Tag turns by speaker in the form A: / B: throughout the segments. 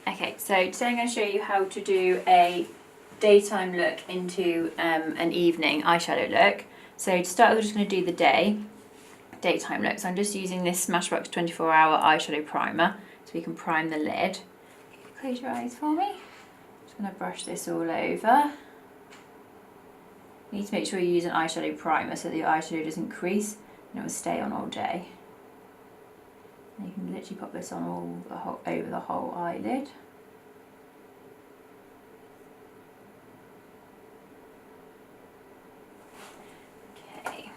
A: Okay, so today I'm going to show you how to do a daytime look into an evening eyeshadow look. So to start with, we're just going to do the daytime look. So I'm just using this Smashbox 24-hour eyeshadow primer so we can prime the lid. Close your eyes for me. Just going to brush this all over. You need to make sure you use an eyeshadow primer so that your eyeshadow doesn't crease and it will stay on all day. And you can literally pop this on over the whole eyelid. Okay.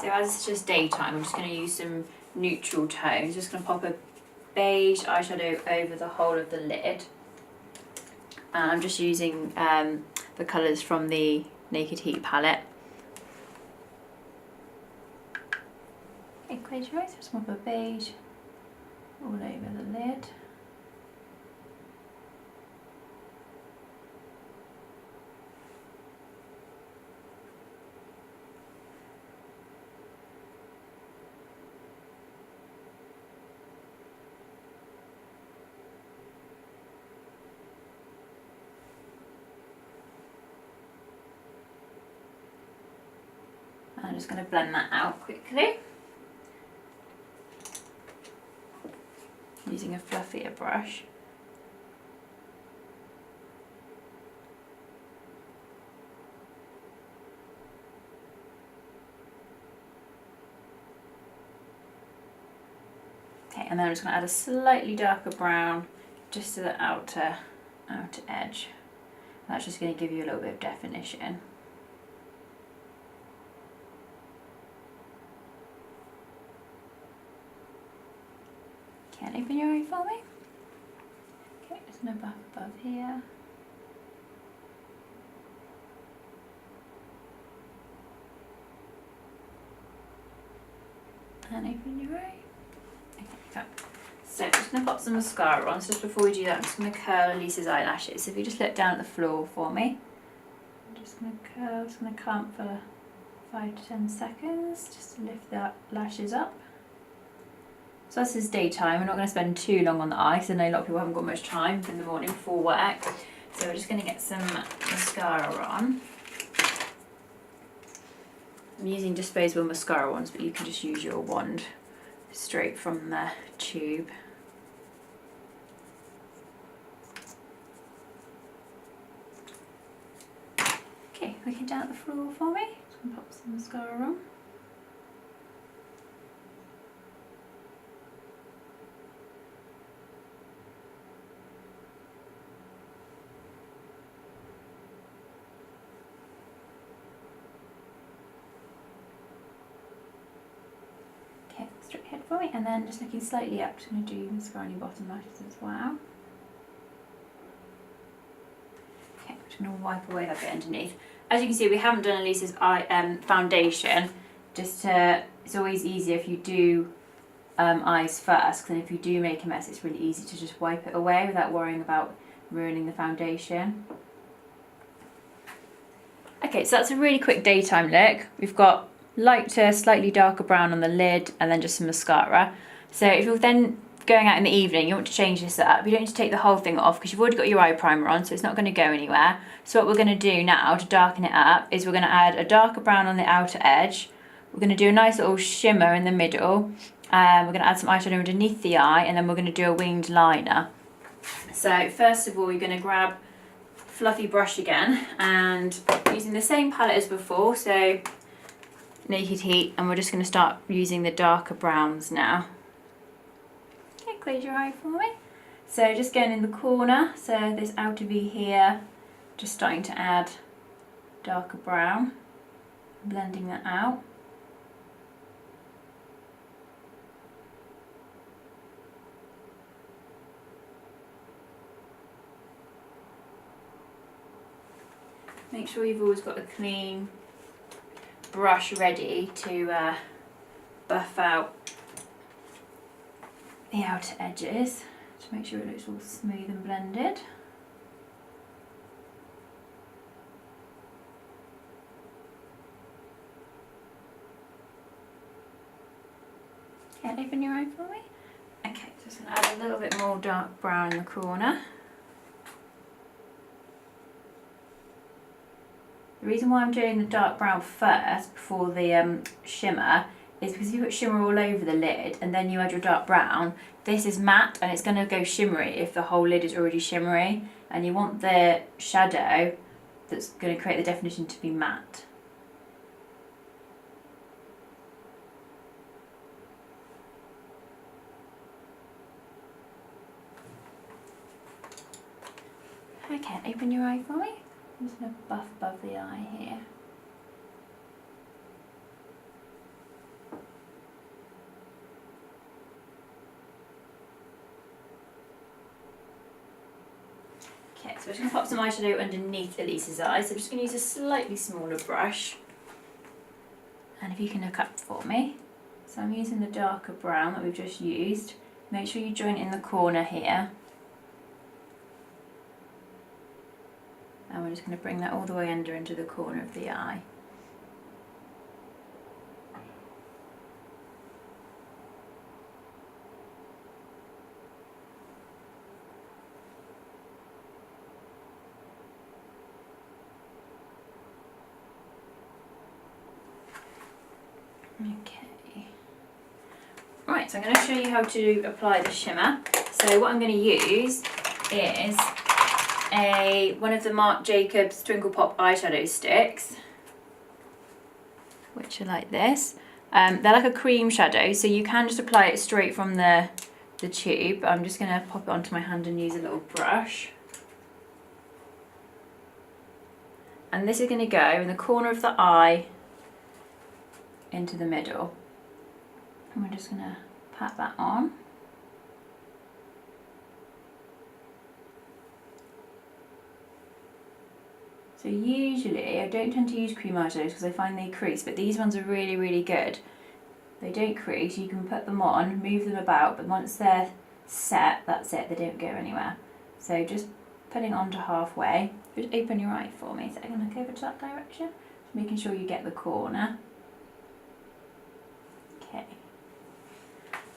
A: So as it's just daytime, I'm just going to use some neutral tones. Just going to pop a beige eyeshadow over the whole of the lid. And I'm just using the colours from the Naked Heat palette. Okay, close your eyes, just pop a beige all over the lid. I'm just going to blend that out quickly using a fluffier brush. Okay, and then I'm just going to add a slightly darker brown just to the outer edge. That's just going to give you a little bit of definition. Okay, open your eye for me. Okay, just no buff above here. And open your eye. Okay, fine. So I'm just going to pop some mascara on. So just before we do that, I'm just going to curl Elise's eyelashes. So if you just look down at the floor for me. I'm just going to curl, just going to clamp for 5 to 10 seconds, just to lift the lashes up. So this is daytime, we're not going to spend too long on the eye because I know a lot of people haven't got much time in the morning for work. So we're just going to get some mascara on. I'm using disposable mascara ones, but you can just use your wand straight from the tube. Okay, looking down at the floor for me. Just going to pop some mascara on. Okay, straight ahead for me, and then just looking slightly up, just going to do mascara on your bottom lashes as well. Okay, I'm just going to wipe away that bit underneath. As you can see, we haven't done Elise's foundation. It's always easier if you do eyes first, because then if you do make a mess, it's really easy to just wipe it away without worrying about ruining the foundation. Okay, so that's a really quick daytime look. We've got lighter, slightly darker brown on the lid, and then just some mascara. So if you're then going out in the evening, you want to change this up, you don't need to take the whole thing off because you've already got your eye primer on, so it's not going to go anywhere. So what we're going to do now to darken it up is we're going to add a darker brown on the outer edge. We're going to do a nice little shimmer in the middle. We're going to add some eyeshadow underneath the eye, and then we're going to do a winged liner. So first of all, you're going to grab fluffy brush again, and using the same palette as before, so Naked Heat, and we're just going to start using the darker browns now. Okay, close your eye for me. So just going in the corner, so this outer V here, just starting to add darker brown, blending that out. Make sure you've always got a clean brush ready to buff out the outer edges to make sure it looks all smooth and blended. Okay, open your eye for me. Okay, Just going to add a little bit more dark brown in the corner. The reason why I'm doing the dark brown first before the shimmer is because if you put shimmer all over the lid and then you add your dark brown, this is matte and it's going to go shimmery if the whole lid is already shimmery, and you want the shadow that's going to create the definition to be matte. Okay, open your eye for me. I'm just going to buff above the eye here. Okay, so we're just going to pop some eyeshadow underneath Elise's eyes. So I'm just going to use a slightly smaller brush. And if you can look up for me. So I'm using the darker brown that we've just used. Make sure you join in the corner here. And we're just going to bring that all the way under into the corner of the eye. Okay. Right, so I'm going to show you how to apply the shimmer. So what I'm going to use is one of the Marc Jacobs Twinkle Pop eyeshadow sticks, which are like this. They're like a cream shadow, so you can just apply it straight from the tube. I'm just going to pop it onto my hand and use a little brush. And this is going to go in the corner of the eye into the middle. And we're just going to pat that on. So usually I don't tend to use cream eyeshadows because I find they crease, but these ones are really, really good. They don't crease, you can put them on, move them about, but once they're set, that's it, they don't go anywhere. So just putting on to halfway. Just open your eye for me, so I'm going to look over to that direction, just making sure you get the corner. Okay.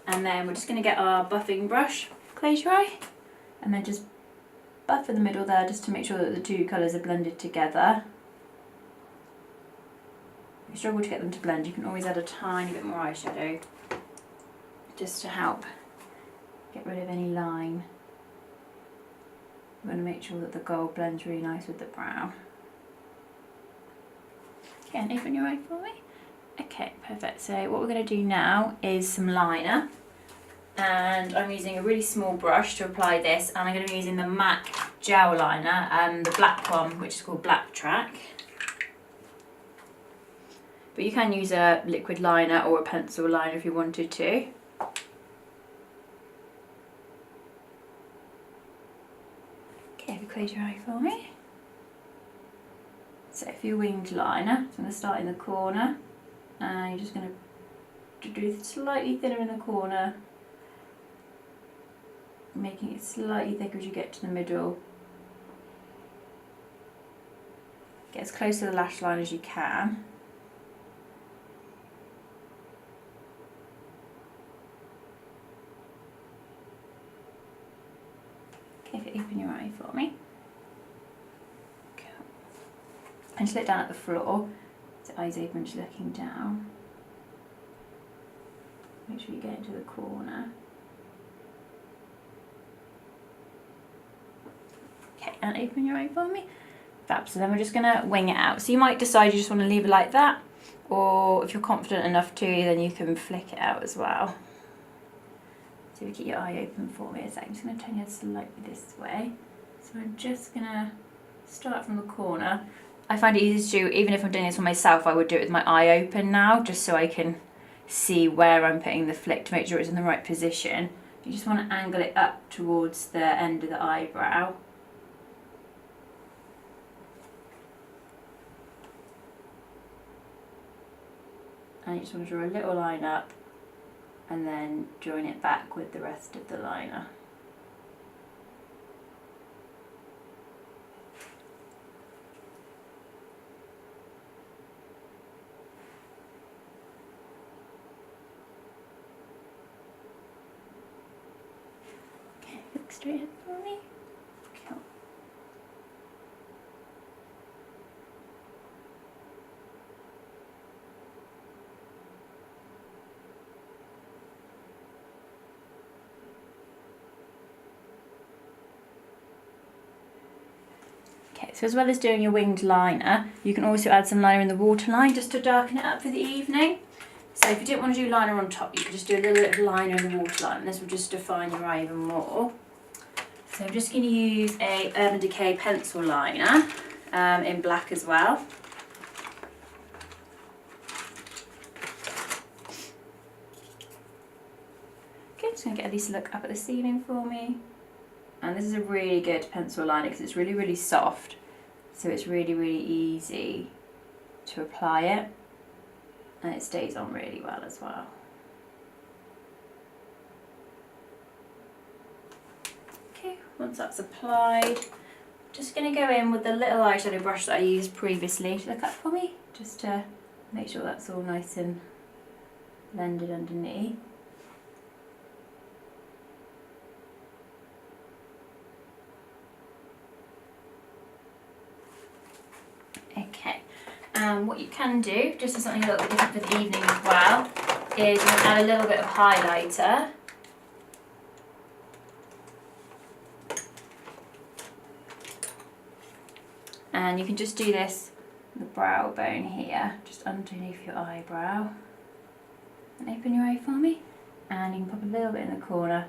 A: And then we're just going to get our buffing brush, close your eye, and then just buff in the middle there just to make sure that the two colours are blended together. If you struggle to get them to blend, you can always add a tiny bit more eyeshadow just to help get rid of any line. You want to make sure that the gold blends really nice with the brown. Okay, and open your eye for me. Okay, perfect. So what we're going to do now is some liner. And I'm using a really small brush to apply this, and I'm going to be using the MAC gel liner and the black one, which is called Black Track. But you can use a liquid liner or a pencil liner if you wanted to. Okay, if you close your eye for me. So for your winged liner, so I'm going to start in the corner, and you're just going to do it slightly thinner in the corner, making it slightly thicker as you get to the middle. Get as close to the lash line as you can. Okay, if you open your eye for me. Cool. And just look down at the floor. So eyes open, just looking down. Make sure you get into the corner. Okay, and open your eye for me. Fab, so then we're just going to wing it out. So you might decide you just want to leave it like that, or if you're confident enough to, then you can flick it out as well. So we keep your eye open for me a second. I'm just going to turn your head slightly this way. So I'm just going to start from the corner. I find it easy to do, even if I'm doing this for myself, I would do it with my eye open now, just so I can see where I'm putting the flick to make sure it's in the right position. You just want to angle it up towards the end of the eyebrow. And you just want to draw a little line up and then join it back with the rest of the liner. straight ahead for me. Cool. Okay, so as well as doing your winged liner, you can also add some liner in the waterline just to darken it up for the evening. So if you didn't want to do liner on top, you could just do a little bit of liner in the waterline, and this will just define your eye even more. So I'm just going to use a Urban Decay pencil liner in black as well. Okay, just going to get Elise to look up at the ceiling for me. And this is a really good pencil liner because it's really, really soft. So it's really, really easy to apply it. And it stays on really well as well. Okay, once that's applied, just going to go in with the little eyeshadow brush that I used previously. Look up for me, just to make sure that's all nice and blended underneath. Okay, what you can do, just as something a little bit different for the evening as well, is you can add a little bit of highlighter. And you can just do this on the brow bone here, just underneath your eyebrow. And open your eye for me. And you can pop a little bit in the corner,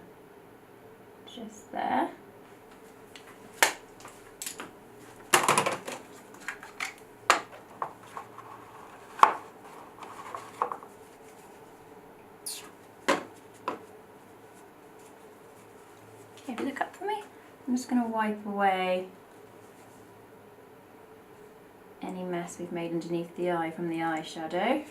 A: just there. Okay, look up for me. I'm just going to wipe away any mess we've made underneath the eye from the eyeshadow.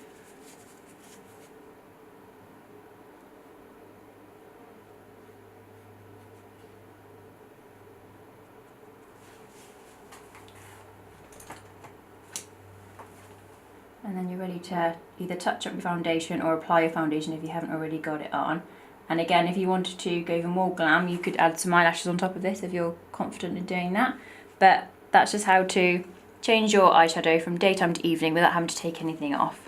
A: And then you're ready to either touch up your foundation or apply your foundation if you haven't already got it on. And again, if you wanted to go even more glam, you could add some eyelashes on top of this if you're confident in doing that. But that's just how to change your eyeshadow from daytime to evening without having to take anything off.